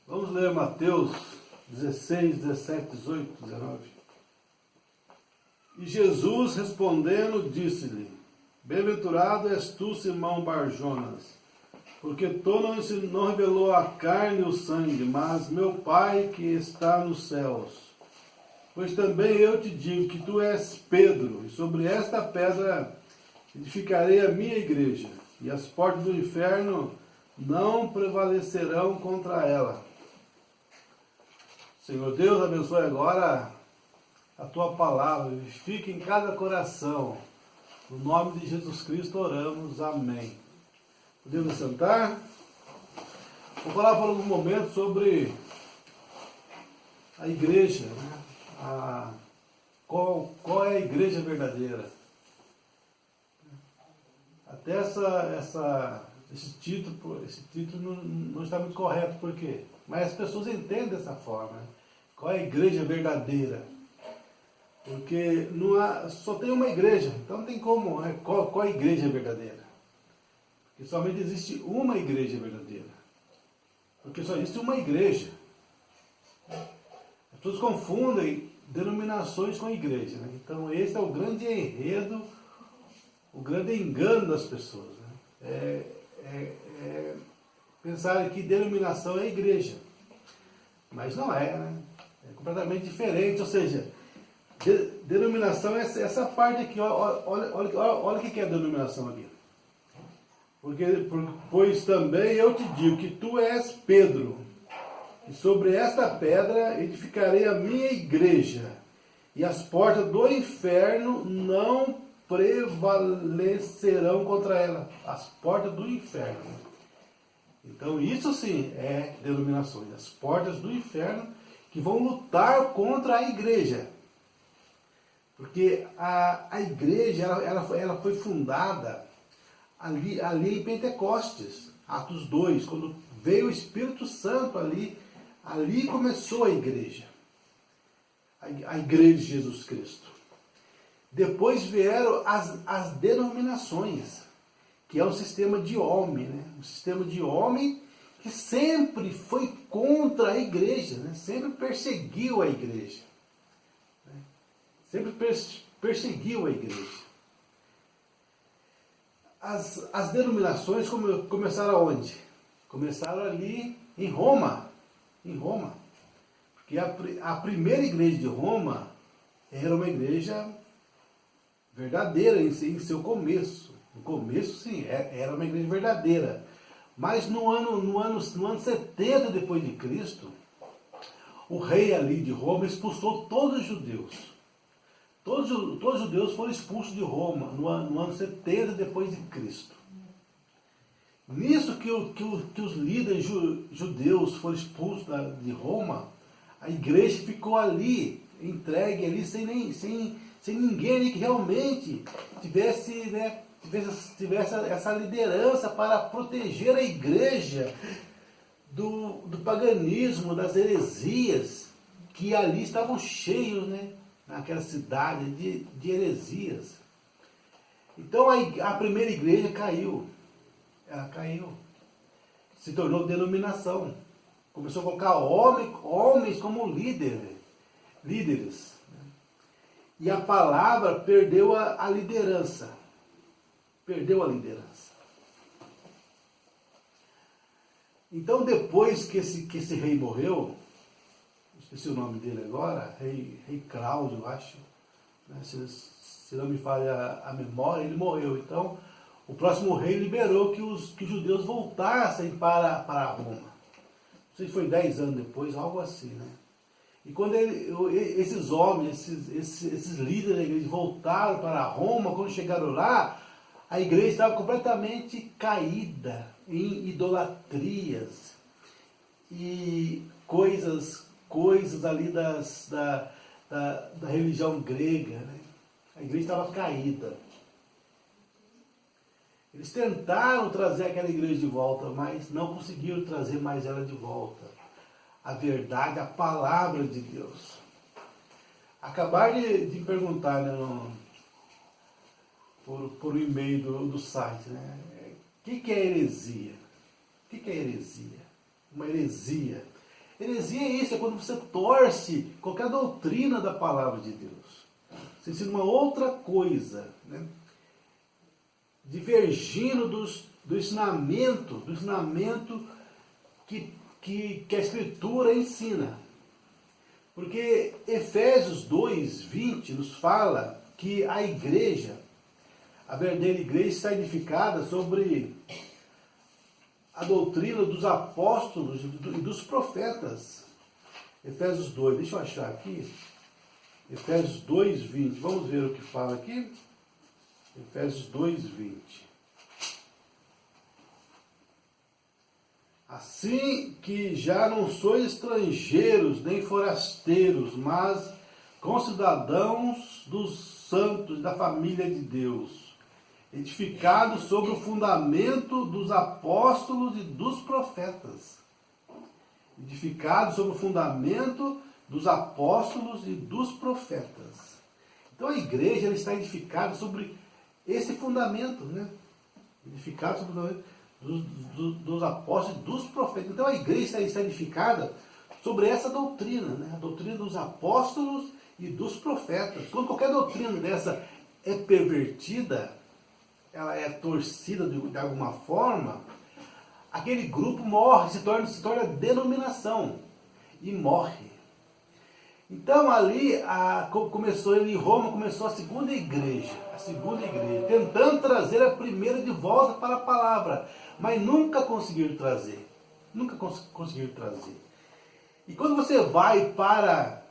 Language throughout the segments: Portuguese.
Vamos ler Mateus 16, 17, 18, 19. E Jesus respondendo disse-lhe: Bem-aventurado és tu, Simão Barjonas, porque tu não revelou a carne e o sangue, mas meu Pai que está nos céus. Pois também eu te digo que tu és Pedro, e sobre esta pedra edificarei a minha igreja, e as portas do inferno não prevalecerão contra ela. Senhor Deus, abençoe agora a tua palavra, fique em cada coração. No nome de Jesus Cristo oramos, amém. Podemos sentar? Vou falar por algum momento sobre a igreja, né? Qual é a igreja verdadeira? Até esse título não está muito correto, por quê? Mas as pessoas entendem dessa forma, né? Qual é a igreja verdadeira? Porque só tem uma igreja, então não tem como, né? Qual é a igreja verdadeira? Porque somente existe uma igreja verdadeira. Porque só existe uma igreja. As pessoas confundem denominações com igreja, né? Então esse é o grande enredo, o grande engano das pessoas, né? Pensar que denominação é igreja. Mas não é, né? É completamente diferente, ou seja, denominação é essa parte aqui, olha o que é a denominação aqui. Pois também eu te digo que tu és Pedro, e sobre esta pedra edificarei a minha igreja, e as portas do inferno não prevalecerão contra ela. As portas do inferno. Então isso sim é denominações, as portas do inferno que vão lutar contra a igreja. Porque a igreja ela foi fundada ali em Pentecostes, Atos 2, quando veio o Espírito Santo ali começou a igreja de Jesus Cristo. Depois vieram as denominações, que é um sistema de homem, né? Um sistema de homem que sempre foi contra a igreja, né? Sempre perseguiu a igreja. Né? Sempre perseguiu a igreja. As denominações começaram onde? Começaram ali em Roma. Porque a primeira igreja de Roma era uma igreja verdadeira em seu começo. No começo, sim, era uma igreja verdadeira. Mas no ano 70 depois de Cristo, o rei ali de Roma expulsou todos os judeus. Todos os judeus foram expulsos de Roma no ano 70 depois de Cristo. Nisso que os líderes judeus foram expulsos de Roma, a igreja ficou ali, entregue ali, sem ninguém ali que realmente tivesse essa liderança para proteger a igreja do paganismo, das heresias, que ali estavam cheios, né, naquela cidade de heresias. Então a primeira igreja caiu. Ela caiu. Se tornou denominação. Começou a colocar homens como líderes. E a palavra perdeu a liderança. Perdeu a liderança. Então depois que esse rei morreu, esqueci o nome dele agora, rei Cláudio, acho, né? Se não me falha a memória, ele morreu. Então o próximo rei liberou que os judeus voltassem para Roma. Não sei se foi 10 anos depois, algo assim, né? E quando esses homens, esses líderes da igreja voltaram para Roma, quando chegaram lá, a igreja estava completamente caída em idolatrias e coisas ali da religião grega, né? A igreja estava caída. Eles tentaram trazer aquela igreja de volta, mas não conseguiram trazer mais ela de volta. A verdade, a palavra de Deus. Acabaram de perguntar, né, por e-mail do site, né? O que é heresia? O que é heresia? Uma heresia Heresia é isso, é quando você torce qualquer doutrina da palavra de Deus. Você ensina uma outra coisa, né? Divergindo do ensinamento que a Escritura ensina. Porque Efésios 2:20 nos fala que a igreja, a verdadeira igreja, está edificada sobre a doutrina dos apóstolos e dos profetas. Efésios 2, deixa eu achar aqui. Efésios 2:20, vamos ver o que fala aqui. Efésios 2:20. Assim que já não sois estrangeiros nem forasteiros, mas concidadãos dos santos da família de Deus, edificados sobre o fundamento dos apóstolos e dos profetas. Edificados sobre o fundamento dos apóstolos e dos profetas. Então a igreja ela está edificada sobre esse fundamento, né? Edificada sobre o fundamento dos apóstolos e dos profetas. Então a igreja está edificada sobre essa doutrina, né? A doutrina dos apóstolos e dos profetas. Quando qualquer doutrina dessa é pervertida, ela é torcida de alguma forma, aquele grupo morre, se torna denominação e morre. Então ali em Roma começou a segunda igreja, tentando trazer a primeira de volta para a palavra, mas nunca conseguiram trazer. E quando você vai para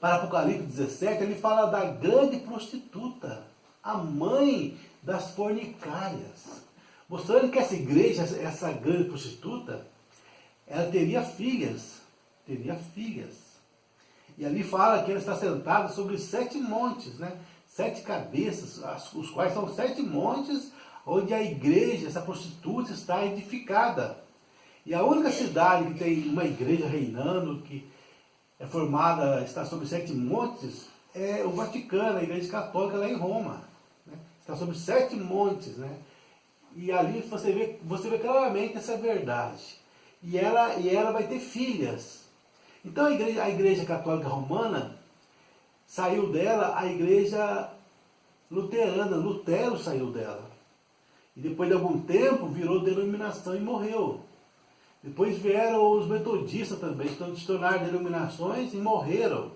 Apocalipse 17, ele fala da grande prostituta, a mãe das fornicárias, mostrando que essa igreja, essa grande prostituta, ela teria filhas. E ali fala que ela está sentada sobre 7 montes, né? 7 cabeças, os quais são 7 montes onde a igreja, essa prostituta, está edificada. E a única cidade que tem uma igreja reinando, que é formada, está sobre 7 montes, é o Vaticano, a igreja católica lá em Roma, né? Está sobre 7 montes, né? E ali você vê claramente essa verdade. E ela vai ter filhas. Então a igreja católica romana saiu dela a igreja luterana, Lutero saiu dela. E depois de algum tempo virou denominação e morreu. Depois vieram os metodistas também, se tornaram denominações e morreram.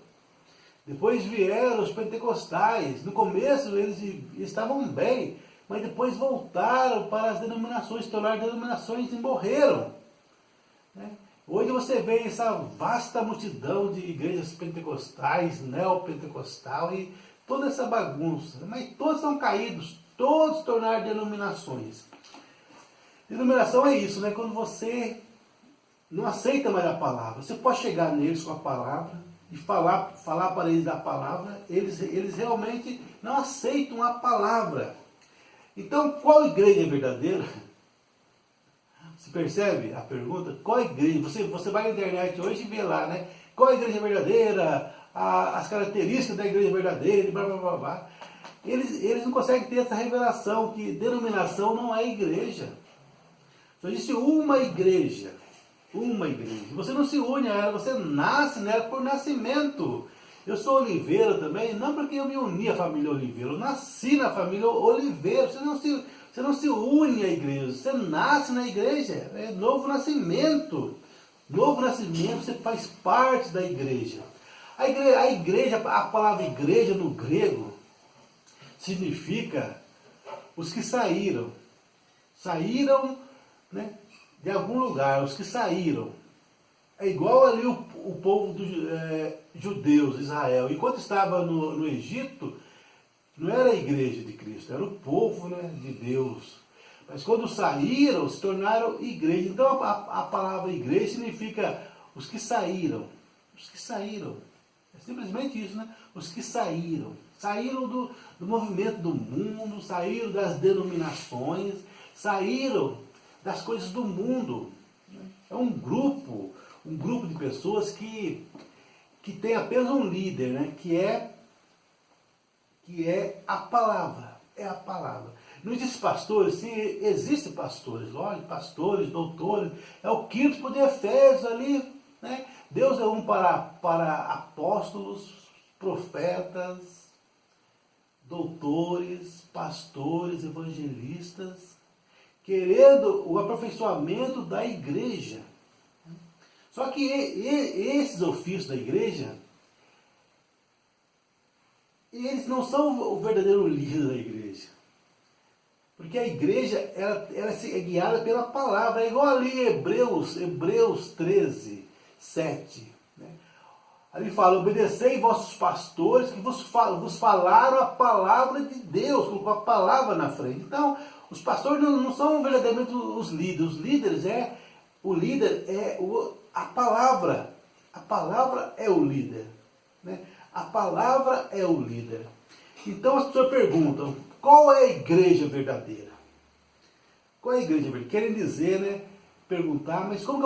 Depois vieram os pentecostais. No começo eles estavam bem, mas depois voltaram para as denominações, se tornaram denominações e morreram. Né? Hoje você vê essa vasta multidão de igrejas pentecostais, neopentecostal e toda essa bagunça. Mas todos são caídos, todos se tornaram denominações. Denominação é isso, né? Quando você não aceita mais a palavra. Você pode chegar neles com a palavra e falar para eles da palavra, eles realmente não aceitam a palavra. Então, qual igreja é verdadeira? Você percebe a pergunta? Qual igreja? Você vai na internet hoje e vê lá, né? Qual a igreja verdadeira? As características da igreja verdadeira, blá blá blá blá. Eles não conseguem ter essa revelação que denominação não é igreja. Só existe uma igreja. Uma igreja. Você não se une a ela, você nasce nela por nascimento. Eu sou Oliveira também, não porque eu me uni à família Oliveira, eu nasci na família Oliveira. Você não se une à igreja, você nasce na igreja, é novo nascimento. Novo nascimento, você faz parte da igreja. A igreja, a palavra igreja no grego, significa os que saíram. Saíram, né, de algum lugar, os que saíram. É igual ali o povo dos judeus, Israel. Enquanto estava no Egito, não era a igreja de Cristo, era o povo, né, de Deus. Mas quando saíram, se tornaram igreja. Então a palavra igreja significa os que saíram. Os que saíram. É simplesmente isso, né? Os que saíram. Saíram do movimento do mundo, saíram das denominações, saíram das coisas do mundo. É um grupo de pessoas que tem apenas um líder, né? que é a palavra. É a palavra. Não existe pastores, sim, existem pastores, lógico, pastores, doutores, é o quinto de Efésios ali, né? Deus é um para apóstolos, profetas, doutores, pastores, evangelistas, querendo o aperfeiçoamento da igreja. Só que esses ofícios da igreja, eles não são o verdadeiro líder da igreja. Porque a igreja, ela é guiada pela palavra. É igual ali em Hebreus 13, 7. Né? Ali fala, obedecei vossos pastores que vos falaram a palavra de Deus, colocou a palavra na frente. Então, os pastores não são verdadeiramente os líderes. O líder é a palavra. A palavra é o líder. Né? A palavra é o líder. Então as pessoas perguntam, qual é a igreja verdadeira? Qual é a igreja verdadeira? Querem dizer, né? Perguntar, mas como que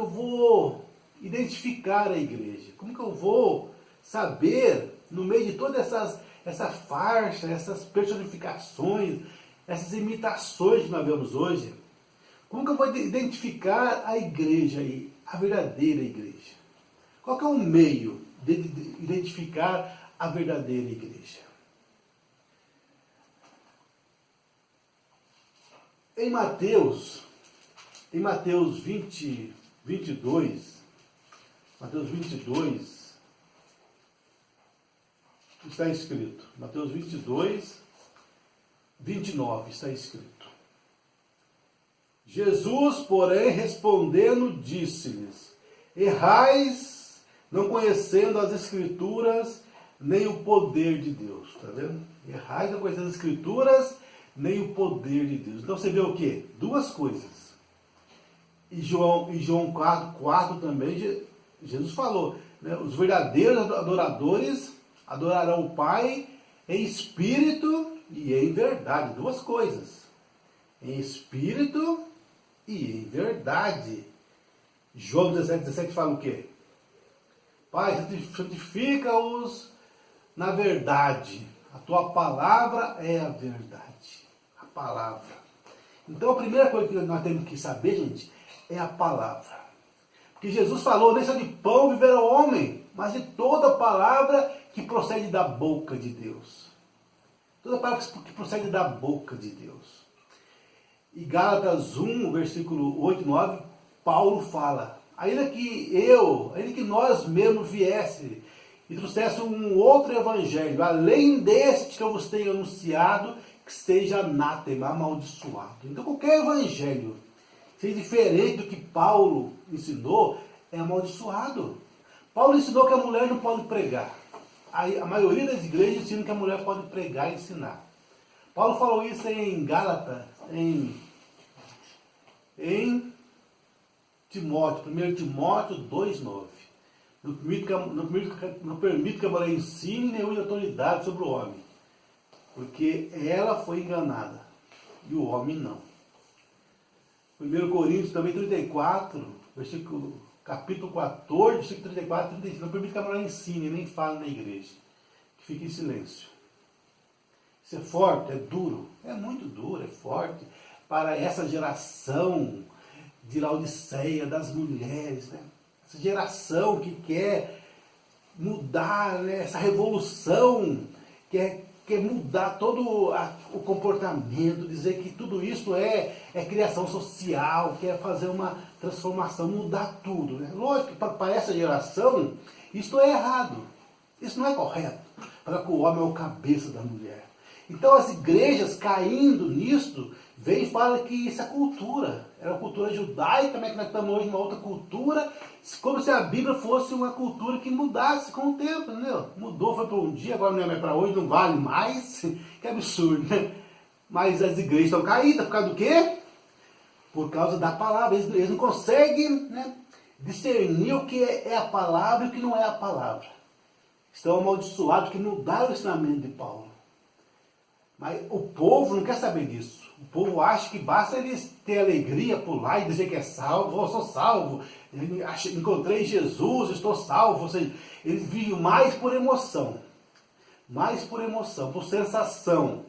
eu vou identificar a igreja? Como que eu vou saber, no meio de toda essa farsa, essas personificações, essas imitações que nós vemos hoje, como que eu vou identificar a igreja aí, a verdadeira igreja? Qual que é o meio de identificar a verdadeira igreja? Em Mateus 22, está escrito, Mateus 22, 29 está escrito. Jesus, porém, respondendo, disse-lhes, errais, não conhecendo as Escrituras, nem o poder de Deus. Está vendo? Errais, não conhecendo as Escrituras, nem o poder de Deus. Então você vê o quê? Duas coisas. E João 4 também, Jesus falou, né? Os verdadeiros adoradores adorarão o Pai em espírito e em verdade. Duas coisas. Em espírito e em verdade. João 17 fala o quê? Pai, santifica-os na verdade. A tua palavra é a verdade. A palavra. Então a primeira coisa que nós temos que saber, gente, é a palavra. Porque Jesus falou, nem só de pão viverá o homem, mas de toda palavra que procede da boca de Deus. Toda palavra que procede da boca de Deus. E Gálatas 1, versículo 8 e 9, Paulo fala, ainda que nós mesmos viesse e trouxesse um outro evangelho, além deste que eu vos tenho anunciado, que seja anátema, amaldiçoado. Então qualquer evangelho, seja diferente do que Paulo ensinou, é amaldiçoado. Paulo ensinou que a mulher não pode pregar. A maioria das igrejas ensinam que a mulher pode pregar e ensinar. Paulo falou isso em Gálatas, em Timóteo, 1 Timóteo 2,9. Não permite que a mulher ensine nem use autoridade sobre o homem, porque ela foi enganada e o homem não. 1 Coríntios também 34, capítulo 14, versículo 34 e 35. Não permite que a mulher ensine nem fale na igreja, que fique em silêncio. Isso é forte, é duro, é muito duro, é forte para essa geração de Laodiceia, das mulheres, né? Essa geração que quer mudar, né? Essa revolução, quer mudar todo o comportamento, dizer que tudo isso é criação social, quer fazer uma transformação, mudar tudo. Né? Lógico que para essa geração, isso é errado, isso não é correto, para que o homem é o cabeça da mulher. Então as igrejas caindo nisto, vem e fala que isso é cultura. Era uma cultura judaica, mas que nós estamos hoje numa outra cultura, como se a Bíblia fosse uma cultura que mudasse com o tempo, entendeu? Mudou, foi para um dia, agora não é mais para hoje, não vale mais. Que absurdo, né? Mas as igrejas estão caídas, por causa do quê? Por causa da palavra. Eles não conseguem, né, discernir o que é a palavra e o que não é a palavra. Estão amaldiçoados porque mudaram o ensinamento de Paulo. Mas o povo não quer saber disso. O povo acha que basta eles ter alegria, pular e dizer que é salvo. Eu sou salvo, encontrei Jesus, estou salvo. Ou seja, eles vivem mais por emoção. Mais por emoção, por sensação.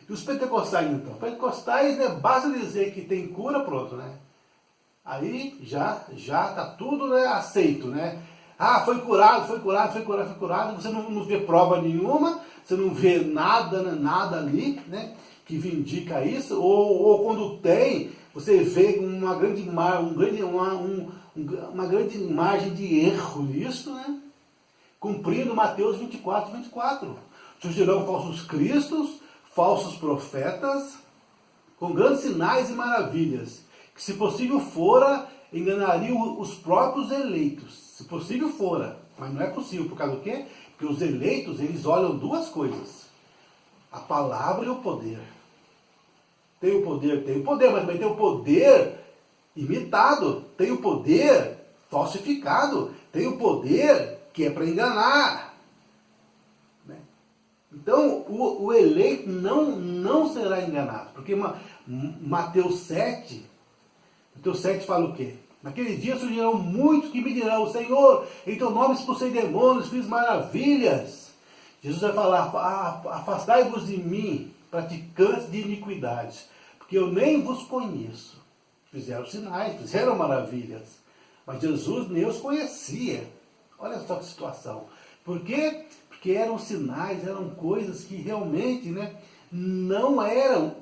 E os pentecostais então? Os pentecostais, né, basta dizer que tem cura, pronto, né? Aí já está tudo, né, aceito, né? Ah, foi curado, foi curado, foi curado, foi curado. Você não vê prova nenhuma, você não vê nada, né, nada ali, né, que vindica isso. Ou quando tem, você vê uma grande, uma grande margem de erro nisso, né? Cumprindo Mateus 24, 24. Surgirão falsos cristos, falsos profetas, com grandes sinais e maravilhas, que se possível fora, enganariam os próprios eleitos. Se possível fora, mas não é possível, por causa do quê? Porque os eleitos, eles olham duas coisas: a palavra e o poder. Tem o poder, mas também tem o poder imitado, tem o poder falsificado, tem o poder que é para enganar. Né? Então, o eleito não será enganado, porque Mateus 7 fala o quê? Naquele dia surgirão muitos que me dirão: Senhor, em teu nome expulsei demônios, fiz maravilhas. Jesus vai falar: afastai-vos de mim, praticantes de iniquidades, porque eu nem vos conheço. Fizeram sinais, fizeram maravilhas, mas Jesus nem os conhecia. Olha só que situação. Por quê? Porque eram sinais, eram coisas que realmente, né, não eram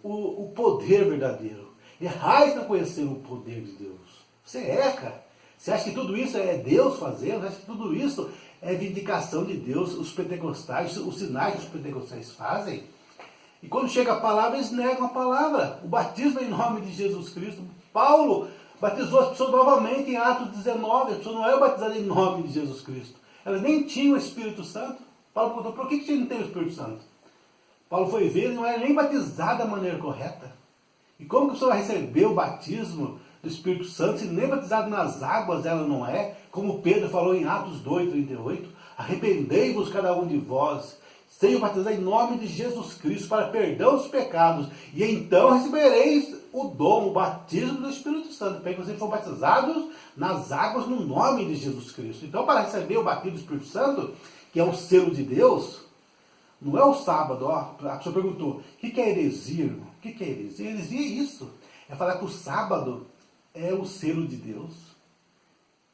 o poder verdadeiro. Errais para conhecer o poder de Deus. Você erra. Você acha que tudo isso é Deus fazendo? Você acha que tudo isso é vindicação de Deus? Os pentecostais, os sinais que os pentecostais fazem? E quando chega a palavra, eles negam a palavra. O batismo é em nome de Jesus Cristo. Paulo batizou as pessoas novamente em Atos 19. As pessoas não eram batizadas em nome de Jesus Cristo. Elas nem tinham o Espírito Santo. Paulo perguntou: por que você não tem o Espírito Santo? Paulo foi ver, ele não era nem batizado da maneira correta. E como que a pessoa vai receber o batismo do Espírito Santo se nem batizado nas águas ela não é? Como Pedro falou em Atos 2:38, arrependei-vos cada um de vós, sejam batizados em nome de Jesus Cristo para perdão dos pecados, e então recebereis o dom, o batismo do Espírito Santo, para que vocês foram batizados nas águas no nome de Jesus Cristo. Então, para receber o batismo do Espírito Santo, que é o selo de Deus, não é o sábado. Ó, a pessoa perguntou: o que é heresia, irmão? O que é heresia? Heresia é isso. É falar que o sábado é o selo de Deus.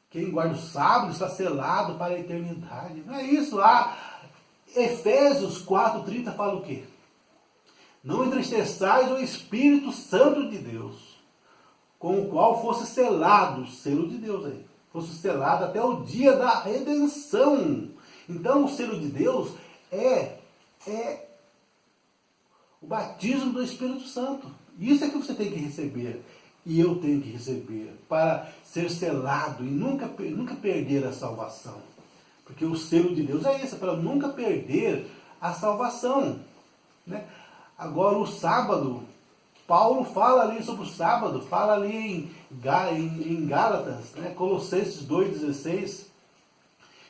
Quem guarda o sábado está selado para a eternidade. Não é isso. Efésios 4:30 fala o quê? Não entristeçais o Espírito Santo de Deus, com o qual fosse selado, o selo de Deus aí, fosse selado até o dia da redenção. Então o selo de Deus é o batismo do Espírito Santo. Isso é que você tem que receber. E eu tenho que receber para ser selado e nunca perder a salvação. Porque o selo de Deus é isso, para nunca perder a salvação. Né? Agora o sábado, Paulo fala ali sobre o sábado, fala ali em Gálatas, né? Colossenses 2,16.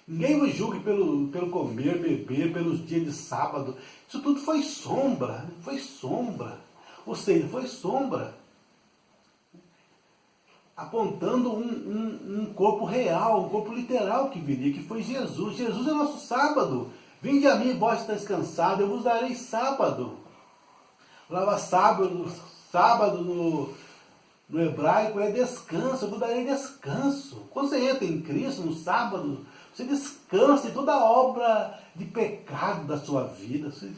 Ninguém vos julgue pelo comer, beber, pelos dias de sábado. Isso tudo foi sombra, foi sombra. Ou seja, foi sombra. Apontando um corpo real, um corpo literal que viria, que foi Jesus. Jesus é nosso sábado. Vinde a mim, vós estáis cansados, eu vos darei sábado. Palavra sábado no hebraico é descanso, eu vos darei descanso. Quando você entra em Cristo no sábado, você descansa de toda a obra de pecado da sua vida. Você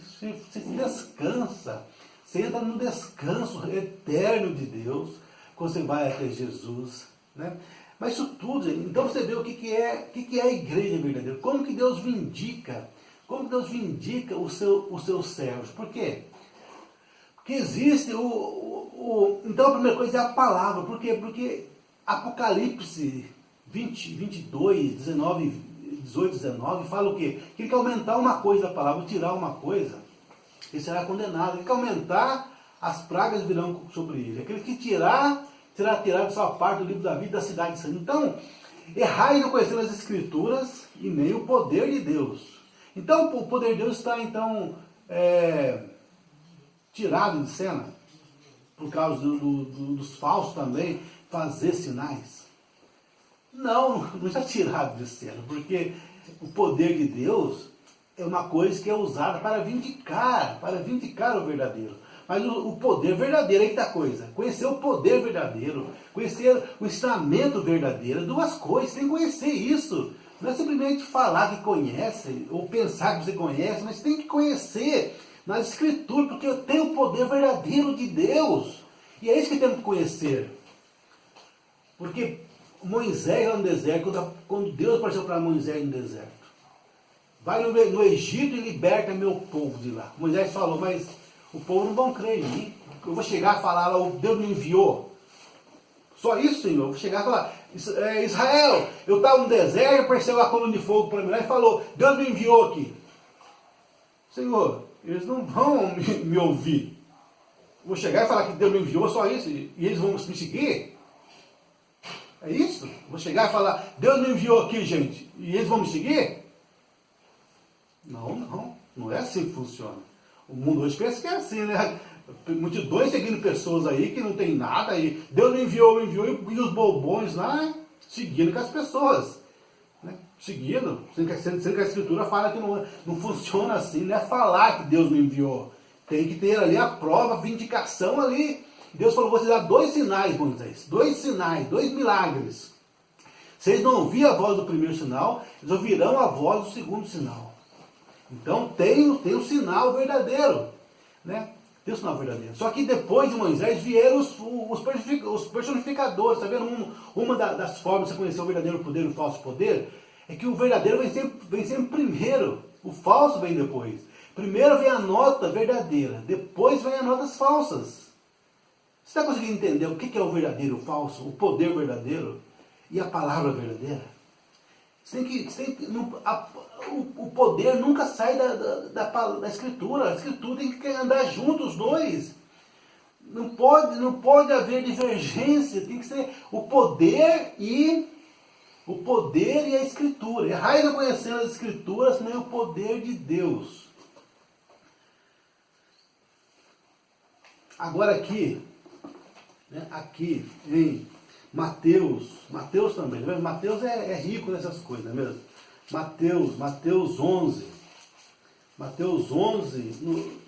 descansa. Você entra no descanso eterno de Deus quando você vai até Jesus. Né? Mas isso tudo, então você vê o que é a igreja verdadeira. Como que Deus vindica os seus servos. Por quê? Porque existe então a primeira coisa é a palavra. Por quê? Porque Apocalipse 22, 18, 19 fala o quê? Que ele quer aumentar uma coisa da palavra, tirar uma coisa, ele será condenado. Ele quer aumentar, as pragas virão sobre ele. Aquele que será tirado sua parte do livro da vida da cidade de sangue. Então, errai não conhecendo as escrituras e nem o poder de Deus. Então, o poder de Deus está, então, tirado de cena, por causa dos falsos também, fazer sinais. Não está tirado de cena, porque o poder de Deus é uma coisa que é usada para vindicar o verdadeiro. Mas o poder verdadeiro, aí que tá a coisa. Conhecer o poder verdadeiro, conhecer o ensinamento verdadeiro, duas coisas, você tem que conhecer isso. Não é simplesmente falar que conhece, ou pensar que você conhece, mas tem que conhecer nas escrituras, porque eu tenho o poder verdadeiro de Deus. E é isso que temos que conhecer. Porque Moisés lá no deserto, quando Deus apareceu para Moisés no deserto, vai no Egito e liberta meu povo de lá. Moisés falou, mas o povo não vão crer em mim. Eu vou chegar e falar lá, Deus me enviou. Só isso, Senhor. Eu vou chegar e falar, Israel, eu estava no deserto, apareceu a coluna de fogo para mim lá e falou, Deus me enviou aqui. Senhor, eles não vão me ouvir. Eu vou chegar e falar que Deus me enviou, só isso, e eles vão me seguir? É isso? Eu vou chegar e falar, Deus me enviou aqui, gente, e eles vão me seguir? Não é assim que funciona. O mundo hoje pensa que é assim, né? Multidões seguindo pessoas aí que não tem nada, aí Deus me enviou, e os bobões lá seguindo com as pessoas. Né? Seguindo, sendo que a Escritura fala que não funciona assim, não é falar que Deus me enviou. Tem que ter ali a prova, a vindicação ali. Deus falou, vou te dar 2 sinais, Moisés. 2 sinais, 2 milagres. Vocês não ouviram a voz do primeiro sinal, eles ouvirão a voz do segundo sinal. Então tem o sinal verdadeiro. Né? Tem o sinal verdadeiro. Só que depois de Moisés vieram os personificadores. Está vendo? Uma das formas de você conhecer o verdadeiro poder e o falso poder é que o verdadeiro vem sempre primeiro. O falso vem depois. Primeiro vem a nota verdadeira. Depois vem as notas falsas. Você está conseguindo entender o que é o verdadeiro e o falso? O poder verdadeiro e a palavra verdadeira? O poder nunca sai da Escritura. A Escritura tem que andar junto os dois. Não pode haver divergência. Tem que ser o poder e a Escritura. Errai não conhecendo as Escrituras, nem o poder de Deus. Agora aqui em Mateus também, né? Mateus é rico nessas coisas, não é mesmo? Mateus 11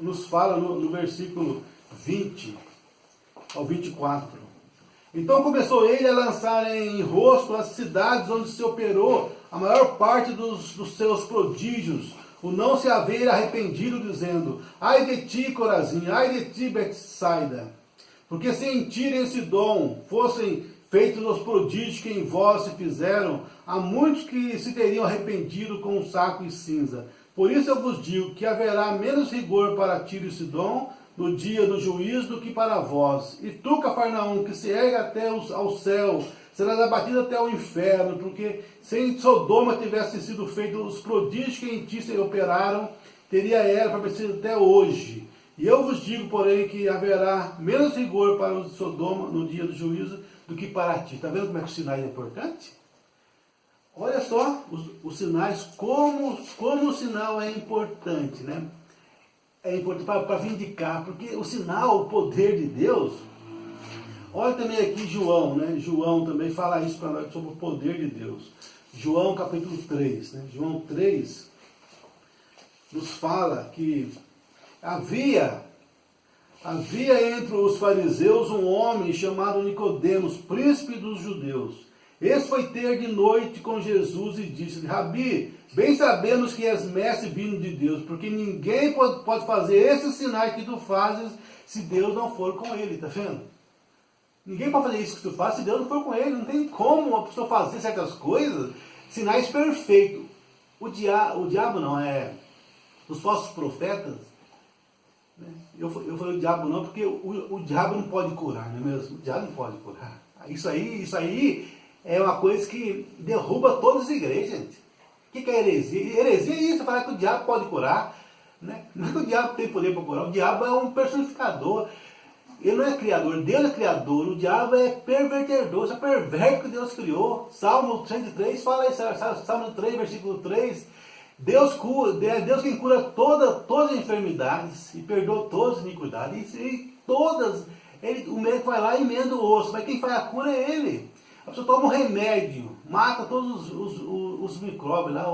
nos fala no versículo 20 ao 24. Então começou ele a lançar em rosto as cidades onde se operou a maior parte dos seus prodígios, o não se haver arrependido, dizendo, ai de ti, Corazim, ai de ti, Betsaida, porque se em Tiro e em Sidom fossem feitos os prodígios que em vós se fizeram, há muitos que se teriam arrependido com saco e cinza. Por isso eu vos digo que haverá menos rigor para Tiro e Sidom no dia do juízo do que para vós. E tu, Cafarnaum, que se erga até ao céu, serás abatido até ao inferno, porque se em Sodoma tivessem sido feitos os prodígios que em ti se operaram, teria ela permanecido até hoje. E eu vos digo, porém, que haverá menos rigor para os de Sodoma no dia do juízo do que para ti. Está vendo como é que o sinal é importante? Olha só os sinais, como o sinal é importante, né? É importante para vindicar, porque o sinal, o poder de Deus. Olha também aqui João, né? João também fala isso para nós sobre o poder de Deus. João capítulo 3, né? João 3 nos fala que havia entre os fariseus um homem chamado Nicodemos, príncipe dos judeus. Esse foi ter de noite com Jesus e disse, Rabi, bem sabemos que és mestre vindo de Deus, porque ninguém pode fazer esses sinais que tu fazes se Deus não for com ele, está vendo? Ninguém pode fazer isso que tu faz se Deus não for com ele. Não tem como uma pessoa fazer certas coisas, sinais perfeitos. O diabo não, os falsos profetas. Eu falei o diabo não, porque o diabo não pode curar, não é mesmo? O diabo não pode curar. Isso aí é uma coisa que derruba todas as igrejas, gente. O que é heresia? Heresia é isso, falar que o diabo pode curar. Né? Não é que o diabo tem poder para curar, o diabo é um personificador. Ele não é criador, Deus é criador, o diabo é pervertedor, isso é perverso que Deus criou. Salmo 103 fala isso, Salmo 3, versículo 3. Deus quem cura todas as enfermidades e perdoa todas as iniquidades. E todas, o médico vai lá e emenda o osso, mas quem faz a cura é ele. A pessoa toma um remédio, mata todos os micróbios, lá,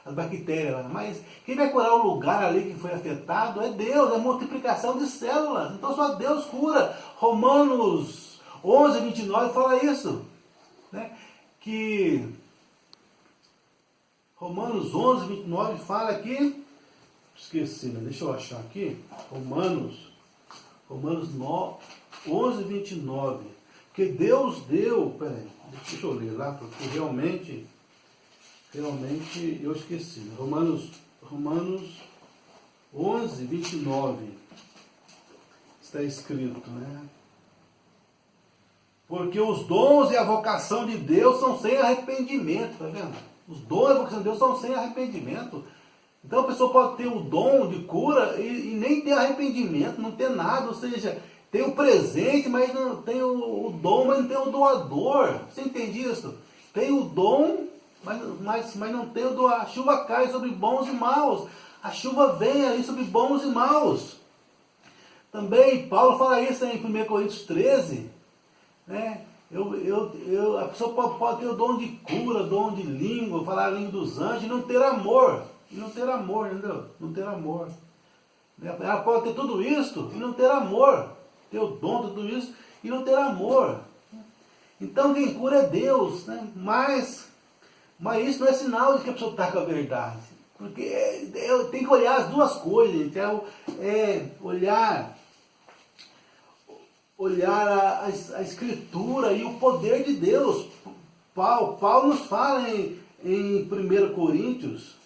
as bactérias lá. Mas quem vai curar o lugar ali que foi afetado é Deus, é multiplicação de células. Então só Deus cura. Romanos 11, 29 fala isso. Né? Que Romanos 11, 29 fala aqui, esqueci, né? Deixa eu achar aqui, Romanos 11, 29, porque Deus deu, peraí, deixa eu ler lá, porque realmente eu esqueci, né? Romanos 11, 29, está escrito, né? Porque os dons e a vocação de Deus são sem arrependimento, tá vendo? Os dons e a vocação de Deus são sem arrependimento. Então a pessoa pode ter o dom de cura e nem ter arrependimento, não ter nada, ou seja, tem o presente, mas não tem o dom, mas não tem o doador. Você entende isso? Tem o dom, mas não tem o doador. A chuva cai sobre bons e maus. A chuva vem ali sobre bons e maus. Também Paulo fala isso em 1 Coríntios 13. Né? A pessoa pode ter o dom de cura, dom de língua, falar a língua dos anjos e não ter amor. E não ter amor, entendeu? Não ter amor. Ela pode ter tudo isso e não ter amor. Ter o dom de tudo isso e não ter amor. Então quem cura é Deus. Né? Mas isso não é sinal de que a pessoa está com a verdade. Porque tem que olhar as duas coisas, gente. Olhar a Escritura e o poder de Deus. Paulo nos fala em 1 Coríntios,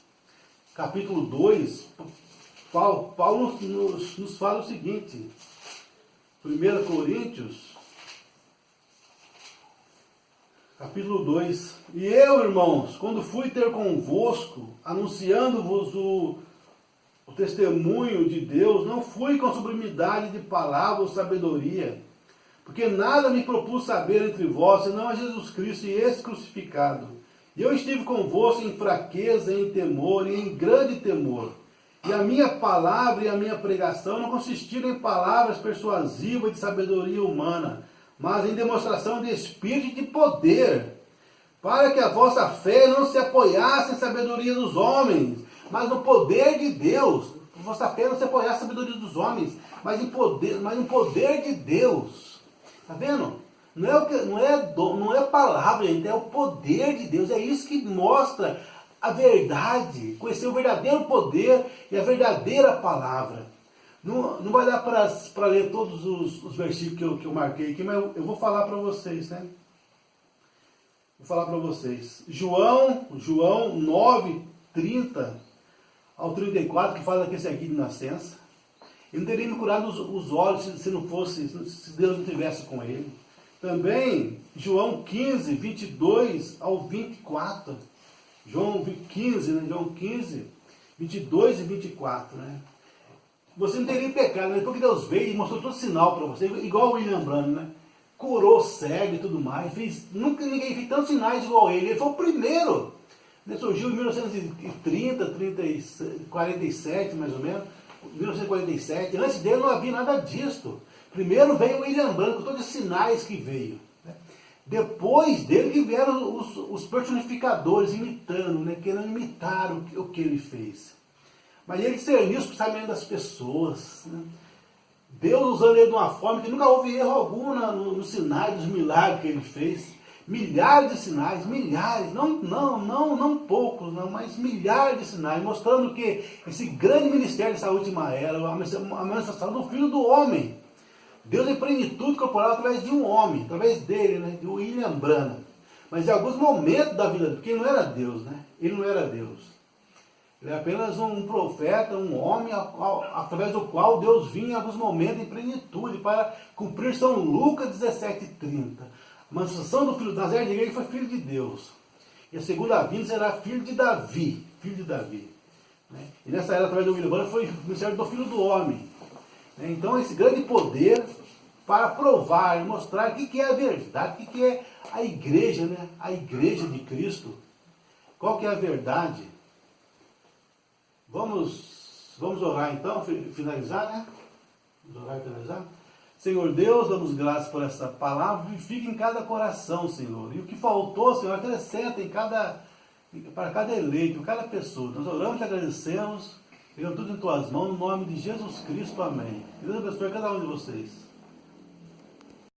capítulo 2, Paulo nos fala o seguinte, 1 Coríntios, capítulo 2, e eu, irmãos, quando fui ter convosco, anunciando-vos o testemunho de Deus, não fui com sublimidade de palavra ou sabedoria, porque nada me propus saber entre vós, senão a Jesus Cristo e esse crucificado. E eu estive convosco em fraqueza, em temor e em grande temor. E a minha palavra e a minha pregação não consistiram em palavras persuasivas de sabedoria humana, mas em demonstração de espírito e de poder, para que a vossa fé não se apoiasse em sabedoria dos homens, mas no poder de Deus. A vossa fé não se apoiasse em sabedoria dos homens, mas no poder de Deus. Está vendo? Não é palavra, gente, é o poder de Deus. É isso que mostra a verdade, conhecer o verdadeiro poder e a verdadeira palavra. Não vai dar para ler todos os versículos que eu marquei aqui, mas eu vou falar para vocês, né? Vou falar para vocês. João 9, 30 ao 34, que fala da aqui de nascença. Ele não teria me curado os olhos se Deus não estivesse com ele. Também, João 15, 22 ao 24. João 15, 22 e 24, né? Você não teria pecado, né? Porque Deus veio e mostrou todo sinal para você, igual o William Branham, né? Curou cego e tudo mais. Nunca ninguém fez tantos sinais igual ele. Ele foi o primeiro. Ele surgiu em 1930, 47 mais ou menos. 1947. Antes dele não havia nada disso. Primeiro veio o William Branham, com todos os sinais que veio. Né? Depois dele que vieram os personificadores imitando, né? Querendo imitar o que ele fez. Mas ele discerniu os pensamentos das pessoas. Né? Deus usando ele de uma forma que nunca houve erro algum nos sinais, nos milagres que ele fez. Milhares de sinais, milhares, não poucos, não, mas milhares de sinais, mostrando que esse grande ministério dessa última era, a manifestação do Filho do Homem. Deus é plenitude corporal através de um homem, através dele, né, de William Branham. Mas em alguns momentos da vida dele, porque ele não era Deus, né? Ele não era Deus. Ele é apenas um profeta, um homem, através do qual Deus vinha em alguns momentos em plenitude para cumprir São Lucas 17:30. A manifestação do Filho de Nazaré de ele foi filho de Deus. E a segunda vinda será filho de Davi. Filho de Davi. Né? E nessa era, através do William Branham, foi o ministério do Filho do Homem. Né? Então, esse grande poder para provar e mostrar o que é a verdade, o que é a igreja, né? A igreja de Cristo. Qual que é a verdade? Vamos orar então, finalizar, né? Vamos orar e finalizar? Senhor Deus, damos graças por essa palavra, vivifica em cada coração, Senhor. E o que faltou, Senhor, acrescenta em para cada eleito, cada pessoa. Nós oramos e agradecemos, pegando tudo em tuas mãos, no nome de Jesus Cristo, amém. Que Deus abençoe cada um de vocês.